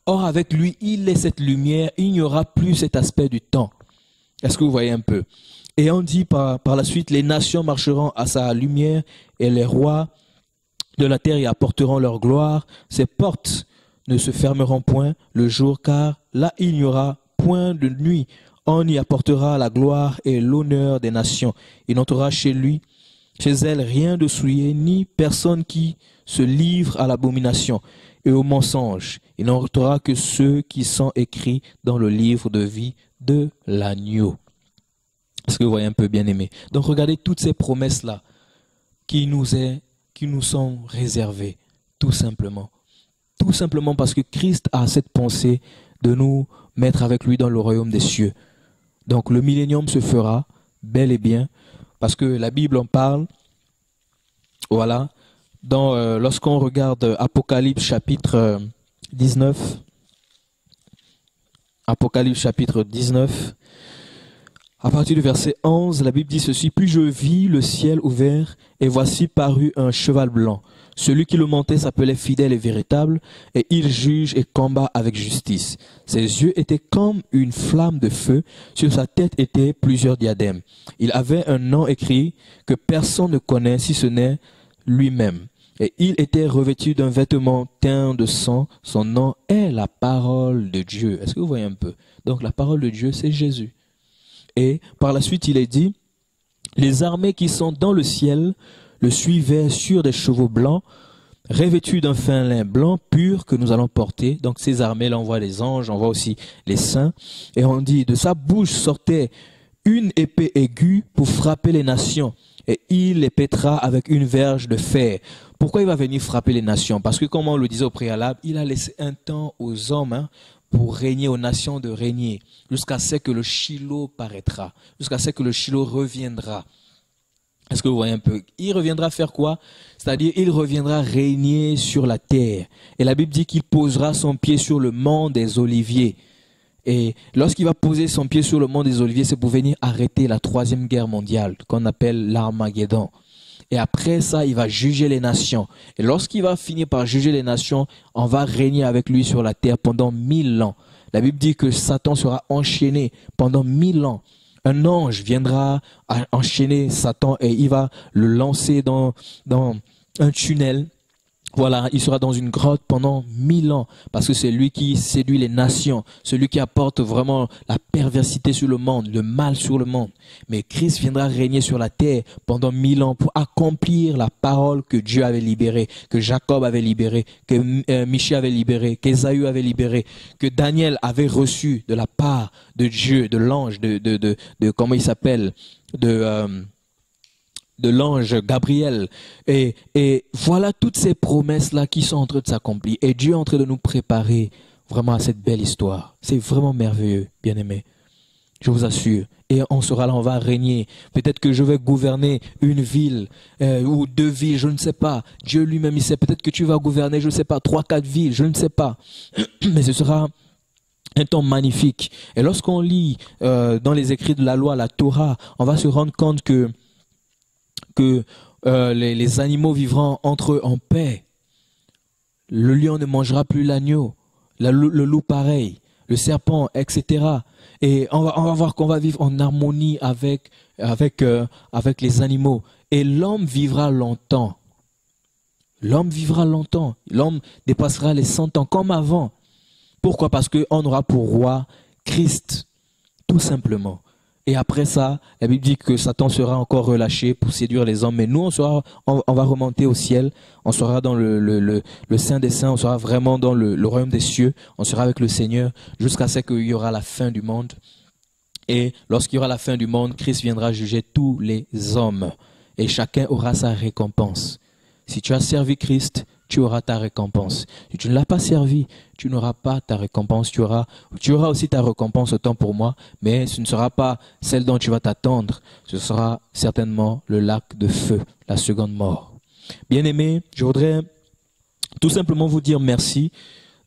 Or avec lui, il est cette lumière, il n'y aura plus cet aspect du temps. Est-ce que vous voyez un peu? Et on dit par la suite, les nations marcheront à sa lumière et les rois de la terre y apporteront leur gloire. Ses portes ne se fermeront point le jour, car là il n'y aura point de nuit. On y apportera la gloire et l'honneur des nations. Il n'entrera chez elles rien de souillé, ni personne qui se livre à l'abomination et au mensonge. Il n'entrera que ceux qui sont écrits dans le livre de vie de l'agneau. Est-ce que vous voyez un peu, bien-aimé? Donc regardez toutes ces promesses-là qui nous sont réservées, tout simplement. Tout simplement parce que Christ a cette pensée de nous mettre avec lui dans le royaume des cieux. Donc le millénium se fera bel et bien, parce que la Bible en parle. Voilà. Lorsqu'on regarde Apocalypse chapitre 19, Apocalypse chapitre 19, à partir du verset 11, la Bible dit ceci: Puis je vis le ciel ouvert, et voici parut un cheval blanc. Celui qui le montait s'appelait Fidèle et Véritable, et il juge et combat avec justice. Ses yeux étaient comme une flamme de feu, sur sa tête étaient plusieurs diadèmes. Il avait un nom écrit que personne ne connaît si ce n'est lui-même. Et il était revêtu d'un vêtement teint de sang. Son nom est la parole de Dieu. Est-ce que vous voyez un peu? Donc la parole de Dieu, c'est Jésus. Et par la suite, il est dit, les armées qui sont dans le ciel le suivaient sur des chevaux blancs, revêtus d'un fin lin blanc pur que nous allons porter. Donc ces armées-là, on voit les anges, on voit aussi les saints. Et on dit, de sa bouche sortait une épée aiguë pour frapper les nations. Et il les pètera avec une verge de fer. Pourquoi il va venir frapper les nations? Parce que comme on le disait au préalable, il a laissé un temps aux hommes pour régner, aux nations de régner, jusqu'à ce que le Shiloh paraîtra, jusqu'à ce que le Shiloh reviendra. Est-ce que vous voyez un peu? Il reviendra faire quoi? C'est-à-dire, il reviendra régner sur la terre. Et la Bible dit qu'il posera son pied sur le mont des Oliviers. Et lorsqu'il va poser son pied sur le mont des Oliviers, c'est pour venir arrêter la troisième guerre mondiale, qu'on appelle l'Armageddon. Et après ça, il va juger les nations. Et lorsqu'il va finir par juger les nations, on va régner avec lui sur la terre pendant 1000 ans. La Bible dit que Satan sera enchaîné pendant 1000 ans. Un ange viendra enchaîner Satan et il va le lancer dans un tunnel. Voilà, il sera dans une grotte pendant 1000 ans parce que c'est lui qui séduit les nations, celui qui apporte vraiment la perversité sur le monde, le mal sur le monde. Mais Christ viendra régner sur la terre pendant 1000 ans pour accomplir la parole que Dieu avait libérée, que Jacob avait libérée, que Michée avait libérée, qu'Ésaü avait libérée, que Daniel avait reçu de la part de Dieu, de l'ange, de comment il s'appelle, de l'ange Gabriel. Et voilà toutes ces promesses-là qui sont en train de s'accomplir. Et Dieu est en train de nous préparer vraiment à cette belle histoire. C'est vraiment merveilleux, bien-aimés. Je vous assure. Et on sera là, on va régner. Peut-être que je vais gouverner une ville ou 2 villes, je ne sais pas. Dieu lui-même, il sait. Peut-être que tu vas gouverner, je ne sais pas, 3, 4 villes, je ne sais pas. Mais ce sera un temps magnifique. Et lorsqu'on lit dans les écrits de la loi, la Torah, on va se rendre compte que les animaux vivront entre eux en paix. Le lion ne mangera plus l'agneau, le loup pareil, le serpent, etc. Et on va voir qu'on va vivre en harmonie avec les animaux. Et l'homme vivra longtemps. L'homme vivra longtemps. L'homme dépassera les 100 ans comme avant. Pourquoi? Parce qu'on aura pour roi Christ, tout simplement. Et après ça, la Bible dit que Satan sera encore relâché pour séduire les hommes. Mais nous, on va remonter au ciel. On sera dans le Saint des Saints. On sera vraiment dans le royaume des cieux. On sera avec le Seigneur jusqu'à ce qu'il y aura la fin du monde. Et lorsqu'il y aura la fin du monde, Christ viendra juger tous les hommes. Et chacun aura sa récompense. Si tu as servi Christ, tu auras ta récompense. Si tu ne l'as pas servi, tu n'auras pas ta récompense. Tu auras aussi ta récompense, autant pour moi, mais ce ne sera pas celle dont tu vas t'attendre. Ce sera certainement le lac de feu, la seconde mort. Bien-aimés, je voudrais tout simplement vous dire merci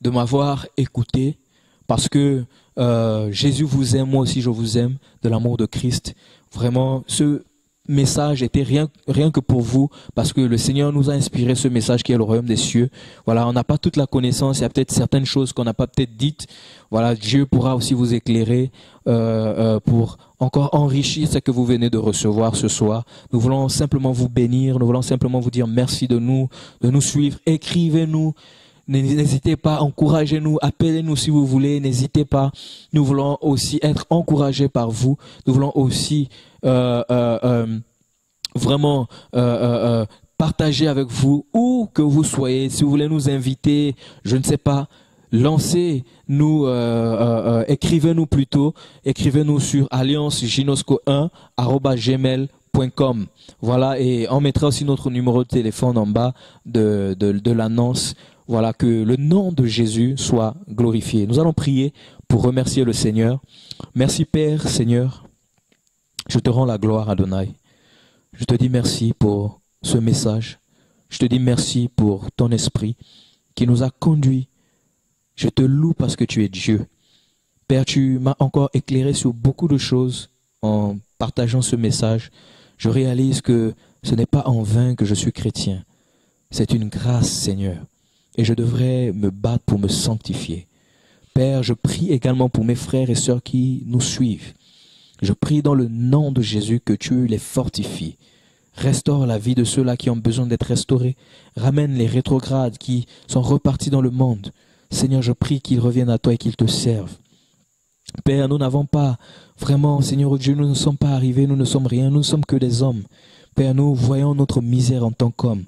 de m'avoir écouté parce que Jésus vous aime, moi aussi je vous aime, de l'amour de Christ. Vraiment, ce message était rien que pour vous, parce que le Seigneur nous a inspiré ce message qui est le royaume des cieux. Voilà, on n'a pas toute la connaissance, il y a peut-être certaines choses qu'on n'a pas peut-être dites. Voilà, Dieu pourra aussi vous éclairer pour encore enrichir ce que vous venez de recevoir ce soir. Nous voulons simplement vous bénir, nous voulons simplement vous dire merci de nous suivre. Écrivez-nous. N'hésitez pas, encouragez-nous, appelez-nous si vous voulez, n'hésitez pas. Nous voulons aussi être encouragés par vous. Nous voulons aussi vraiment partager avec vous où que vous soyez. Si vous voulez nous inviter, je ne sais pas, lancez-nous, écrivez-nous plutôt. Écrivez-nous sur allianceginosco1@gmail.com. Voilà, et on mettra aussi notre numéro de téléphone en bas de l'annonce. Voilà, que le nom de Jésus soit glorifié. Nous allons prier pour remercier le Seigneur. Merci Père, Seigneur. Je te rends la gloire, Adonai. Je te dis merci pour ce message. Je te dis merci pour ton esprit qui nous a conduits. Je te loue parce que tu es Dieu. Père, tu m'as encore éclairé sur beaucoup de choses en partageant ce message. Je réalise que ce n'est pas en vain que je suis chrétien. C'est une grâce, Seigneur. Et je devrais me battre pour me sanctifier. Père, je prie également pour mes frères et sœurs qui nous suivent. Je prie dans le nom de Jésus que tu les fortifies. Restaure la vie de ceux-là qui ont besoin d'être restaurés. Ramène les rétrogrades qui sont repartis dans le monde. Seigneur, je prie qu'ils reviennent à toi et qu'ils te servent. Père, nous n'avons pas vraiment, Seigneur Dieu, nous ne sommes pas arrivés, nous ne sommes rien, nous ne sommes que des hommes. Père, nous voyons notre misère en tant qu'hommes.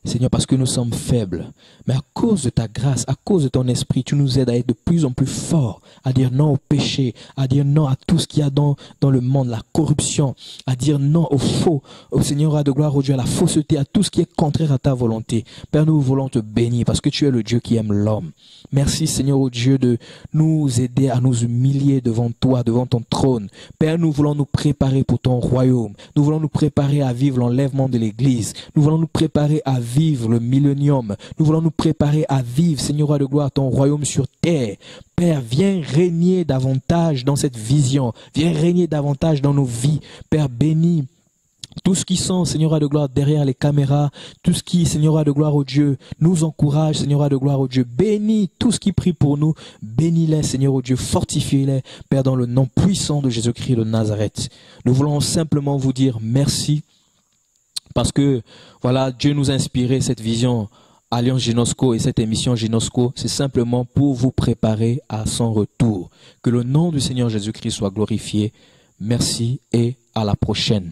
Seigneur, parce que nous sommes faibles. Mais à cause de ta grâce, à cause de ton esprit, tu nous aides à être de plus en plus forts, à dire non au péché, à dire non à tout ce qu'il y a dans le monde, la corruption, à dire non au faux, au Seigneur de gloire, au Dieu, à la fausseté, à tout ce qui est contraire à ta volonté. Père, nous voulons te bénir parce que tu es le Dieu qui aime l'homme. Merci, Seigneur, au Dieu, de nous aider à nous humilier devant toi, devant ton trône. Père, nous voulons nous préparer pour ton royaume. Nous voulons nous préparer à vivre l'enlèvement de l'Église. Nous voulons nous préparer à vivre le millénium. Nous voulons nous préparer à vivre, Seigneur de gloire, ton royaume sur terre. Père, viens régner davantage dans cette vision. Viens régner davantage dans nos vies. Père, bénis tout ce qui sont, Seigneur de gloire, derrière les caméras, tout ce qui, Seigneur de gloire au Dieu, nous encourage, Seigneur de gloire au Dieu. Bénis tout ce qui prie pour nous. Bénis-les, Seigneur au Dieu. Fortifie-les, Père, dans le nom puissant de Jésus-Christ de Nazareth. Nous voulons simplement vous dire merci parce que, voilà, Dieu nous a inspiré cette vision Alliance Génosco et cette émission Génosco, c'est simplement pour vous préparer à son retour. Que le nom du Seigneur Jésus-Christ soit glorifié. Merci et à la prochaine.